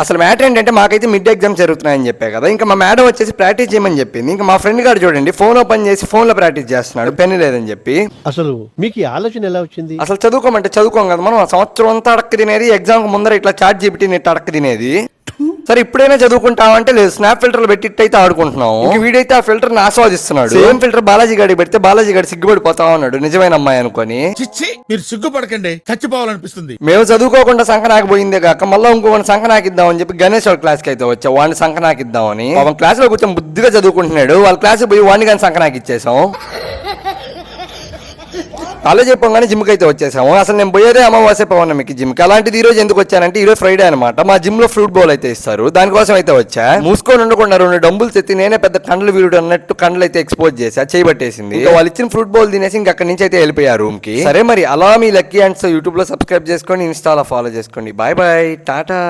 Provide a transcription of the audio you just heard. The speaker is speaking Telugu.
అసలు మ్యాటర్ ఏంటంటే మాకైతే మిడ్ ఎగ్జామ్స్ జరుగుతున్నాయని చెప్పే కదా, ఇంకా మా మేడం వచ్చేసి ప్రాక్టీస్ చేయమని చెప్పింది. ఇంకా మా ఫ్రెండ్ గారు చూడండి ఫోన్ ఓపెన్ చేసి ఫోన్ లో ప్రాక్టీస్ చేస్తున్నాడు పెన్ లేదని చెప్పి. అసలు మీకు ఈ ఆలోచన ఎలా వచ్చింది? అసలు చదువుకోమంటే చదువుకోం కదా మనం, సంవత్సరం అంతా అడక్క తినేది, ఎగ్జామ్ ముందర ఇట్లా చాట్ జీపీటీ నెట్ అడక్క తినేది. సరే ఇప్పుడైనా చదువుకుంటామంటే లేదు, స్నాప్ ఫిల్టర్లు పెట్టి అయితే ఆడుకుంటున్నాం. ఇంక వీడైతే ఆ ఫిల్టర్ ఆస్వాదిస్తున్నాడు. సేమ్ ఫిల్టర్ బాలాజీ గారికి పెడితే బాలాజీ గారి సిగ్గుపడిపోతా ఉన్నాడు నిజమైన అమ్మాయి అనుకొని. మీరు సిగ్గుపడకండి, చచ్చిపోవాలనిపిస్తుంది. మేము చదువుకోకుండా సంకనాకి పోయిందే కాక మళ్ళీ ఇంకొకటి సంకనాకిద్దాం అని చెప్పి గణేష్ వాళ్ళ క్లాస్కి అయితే వచ్చా, వాడిని సంకనాకిద్దామని. వాళ్ళ క్లాస్ లో కూర్చొని బుద్ధిగా చదువుకుంటున్నాడు, వాళ్ళ క్లాస్ పోయి వాడిని కానీ సంకనాకి ఇచ్చేసాం. అలా చెప్పగానే జిమ్కి అయితే వచ్చేసాము. అసలు నేను పోయేదే అమావాస్య పౌర్ణమికి జిమ్కి. అలాంటిది ఈ రోజు ఎందుకు వచ్చానంటే, ఈ రోజు ఫ్రైడే అనమాట, మా జిమ్ లో ఫ్రూట్ బౌల్ అయితే ఇస్తారు, దానికోసం అయితే వచ్చా. మూసుకొని ఉండకుండా 2 డంబుల్స్ ఎత్తి నేనే పెద్ద కండ్లు వీరుడు అన్నట్టు కండ్లు అయితే ఎక్స్పోజ్ చేసా, చేయబట్టేసింది. వాళ్ళు ఇచ్చిన ఫ్రూట్ బౌల్ తినేసి ఇంక అక్కడి నుంచి అయితే వెళ్ళిపోయారు రూమ్ కి. సరే మరి అలా మీ లక్కీ అండ్స్ యూట్యూబ్ లో సబ్స్క్రైబ్ చేసుకోండి, ఇన్స్టాలో ఫాలో చేసుకోండి. Bye bye, Tata.